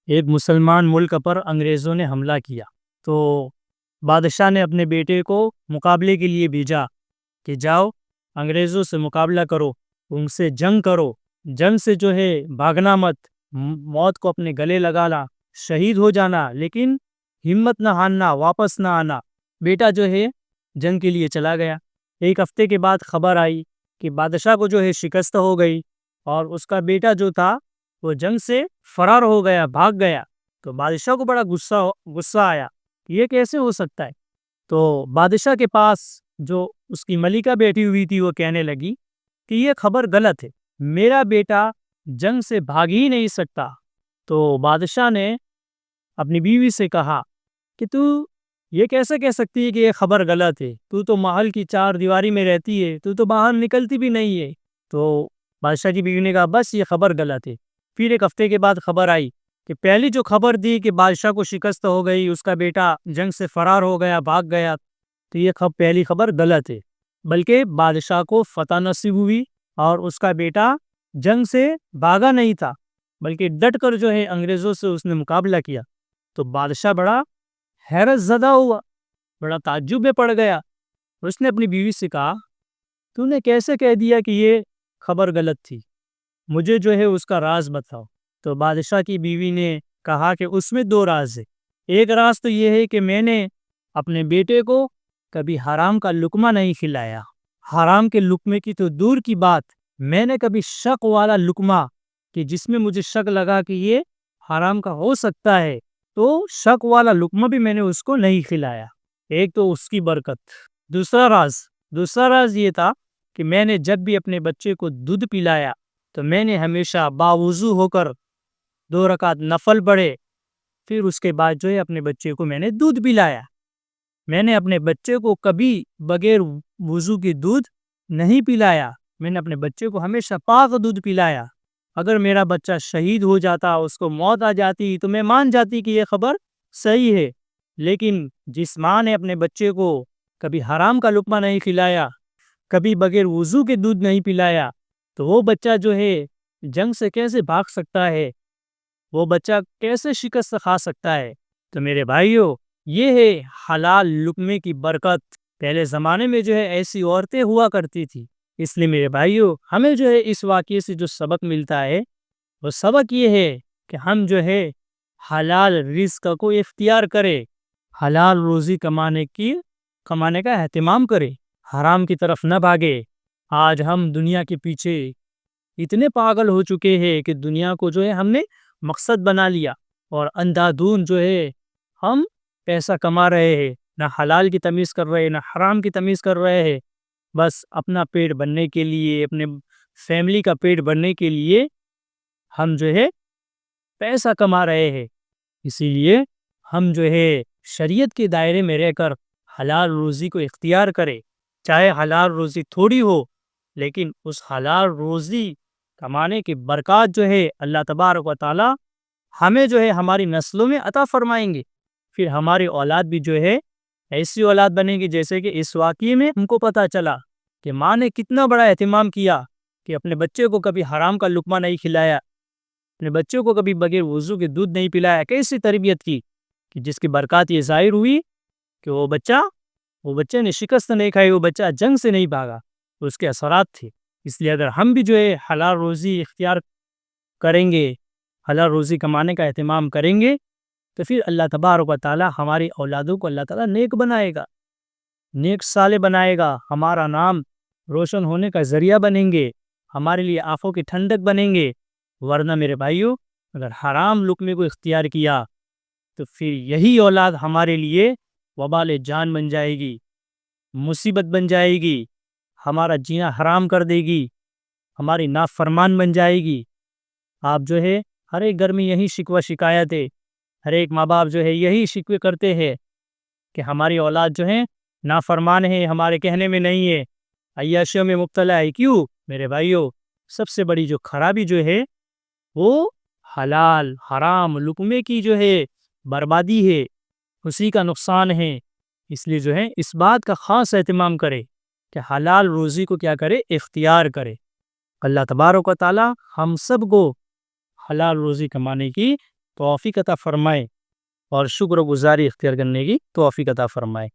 ایک مسلمان ملک پر انگریزوں نے حملہ کیا تو بادشاہ نے اپنے بیٹے کو مقابلے کے لیے بھیجا کہ جاؤ انگریزوں سے مقابلہ کرو، ان سے جنگ کرو، جنگ سے جو ہے بھاگنا مت، موت کو اپنے گلے لگانا، شہید ہو جانا، لیکن ہمت نہ ہارنا، واپس نہ آنا۔ بیٹا جو ہے جنگ کے لیے چلا گیا۔ ایک ہفتے کے بعد خبر آئی کہ بادشاہ کو جو ہے شکست ہو گئی اور اس کا بیٹا جو تھا وہ جنگ سے فرار ہو گیا، بھاگ گیا۔ تو بادشاہ کو بڑا غصہ آیا کہ یہ کیسے ہو سکتا ہے۔ تو بادشاہ کے پاس جو اس کی ملکہ بیٹھی ہوئی تھی وہ کہنے لگی کہ یہ خبر غلط ہے، میرا بیٹا جنگ سے بھاگ ہی نہیں سکتا۔ تو بادشاہ نے اپنی بیوی سے کہا کہ تو یہ کیسے کہہ سکتی ہے کہ یہ خبر غلط ہے، تو محل کی چار دیواری میں رہتی ہے، تو باہر نکلتی بھی نہیں ہے۔ تو بادشاہ کی بیوی نے کہا بس یہ خبر غلط ہے۔ پھر ایک ہفتے کے بعد خبر آئی کہ پہلی جو خبر دی کہ بادشاہ کو شکست ہو گئی، اس کا بیٹا جنگ سے فرار ہو گیا، بھاگ گیا، تو یہ پہلی خبر غلط ہے، بلکہ بادشاہ کو فتح نصیب ہوئی اور اس کا بیٹا جنگ سے بھاگا نہیں تھا، بلکہ ڈٹ کر جو ہے انگریزوں سے اس نے مقابلہ کیا۔ تو بادشاہ بڑا حیرت زدہ ہوا، بڑا تعجب میں پڑ گیا۔ اس نے اپنی بیوی سے کہا تو نے کیسے کہہ دیا کہ یہ خبر غلط تھی، مجھے جو ہے اس کا راز بتاؤ۔ تو بادشاہ کی بیوی نے کہا کہ اس میں دو راز ہے۔ ایک راز تو یہ ہے کہ میں نے اپنے بیٹے کو کبھی حرام کا لقمہ نہیں کھلایا، حرام کے لقمے کی تو دور کی بات، میں نے کبھی شک والا لقمہ کہ جس میں مجھے شک لگا کہ یہ حرام کا ہو سکتا ہے، تو شک والا لقمہ بھی میں نے اس کو نہیں کھلایا۔ ایک تو اس کی برکت۔ دوسرا راز یہ تھا کہ میں نے جب بھی اپنے بچے کو دودھ پلایا تو میں نے ہمیشہ باوضو ہو کر 2 رکعت نفل پڑھے، پھر اس کے بعد جو ہے اپنے بچے کو میں نے دودھ پلایا۔ میں نے اپنے بچے کو کبھی بغیر وضو کے دودھ نہیں پلایا، میں نے اپنے بچے کو ہمیشہ پاک دودھ پلایا۔ اگر میرا بچہ شہید ہو جاتا، اس کو موت آ جاتی، تو میں مان جاتی کہ یہ خبر صحیح ہے، لیکن جس ماں نے اپنے بچے کو کبھی حرام کا لقمہ نہیں کھلایا، کبھی بغیر وضو کے دودھ نہیں پلایا، تو وہ بچہ جو ہے جنگ سے کیسے بھاگ سکتا ہے، وہ بچہ کیسے شکست کھا سکتا ہے۔ تو میرے بھائیو، یہ ہے حلال لقمے کی برکت۔ پہلے زمانے میں جو ہے ایسی عورتیں ہوا کرتی تھی۔ اس لیے میرے بھائیو، ہمیں جو ہے اس واقعے سے جو سبق ملتا ہے وہ سبق یہ ہے کہ ہم جو ہے حلال رزق کو اختیار کرے، حلال روزی کمانے کا اہتمام کرے، حرام کی طرف نہ بھاگے۔ آج ہم دنیا کے پیچھے اتنے پاگل ہو چکے ہیں کہ دنیا کو جو ہے ہم نے مقصد بنا لیا، اور اندھا دھند جو ہے ہم پیسہ کما رہے ہیں، نہ حلال کی تمیز کر رہے ہیں، نہ حرام کی تمیز کر رہے ہیں۔ بس اپنا پیٹ بھرنے کے لیے، اپنے فیملی کا پیٹ بھرنے کے لیے ہم جو ہے پیسہ کما رہے ہیں۔ اسی لیے ہم جو ہے شریعت کے دائرے میں رہ کر حلال روزی کو اختیار کرے، چاہے حلال روزی تھوڑی ہو، لیکن اس حلال روزی کمانے کی برکات جو ہے اللہ تبارک و تعالی ہمیں جو ہے ہماری نسلوں میں عطا فرمائیں گے۔ پھر ہماری اولاد بھی جو ہے ایسی اولاد بنے گی، جیسے کہ اس واقعے میں ہم کو پتا چلا کہ ماں نے کتنا بڑا اہتمام کیا کہ اپنے بچے کو کبھی حرام کا لقمہ نہیں کھلایا، اپنے بچوں کو کبھی بغیر وضو کے دودھ نہیں پلایا۔ کیسی تربیت کی کہ جس کی برکات یہ ظاہر ہوئی کہ وہ بچے نے شکست نہیں کھائی، وہ بچہ جنگ سے نہیں بھاگا، اس کے اثرات تھے۔ اس لیے اگر ہم بھی جو ہے حلال روزی اختیار کریں گے، حلال روزی کمانے کا اہتمام کریں گے، تو پھر اللہ تبارک و تعالی ہماری اولادوں کو اللہ تعالی نیک بنائے گا، نیک صالح بنائے گا، ہمارا نام روشن ہونے کا ذریعہ بنیں گے، ہمارے لیے آنکھوں کی ٹھنڈک بنیں گے۔ ورنہ میرے بھائیو، اگر حرام لقمے کو اختیار کیا تو پھر یہی اولاد ہمارے لیے وبال جان بن جائے گی، مصیبت بن جائے گی، ہمارا جینا حرام کر دے گی، ہماری نافرمان بن جائے گی۔ آپ جو ہے ہر ایک گھر میں یہی شکوہ شکایت ہے، ہر ایک ماں باپ جو ہے یہی شکوے کرتے ہیں کہ ہماری اولاد جو ہے نافرمان ہے، ہمارے کہنے میں نہیں ہے، عیاشیوں میں مبتلا ہے۔ کیوں میرے بھائیو؟ سب سے بڑی جو خرابی جو ہے وہ حلال حرام لقمے کی جو ہے بربادی ہے، اسی کا نقصان ہے۔ اس لیے جو ہے اس بات کا خاص اہتمام کرے کہ حلال روزی کو کیا کرے، اختیار کرے۔ اللہ تبارک و تعالی ہم سب کو حلال روزی کمانے کی توفیق عطا فرمائے اور شکر گزاری اختیار کرنے کی توفیق عطا فرمائے۔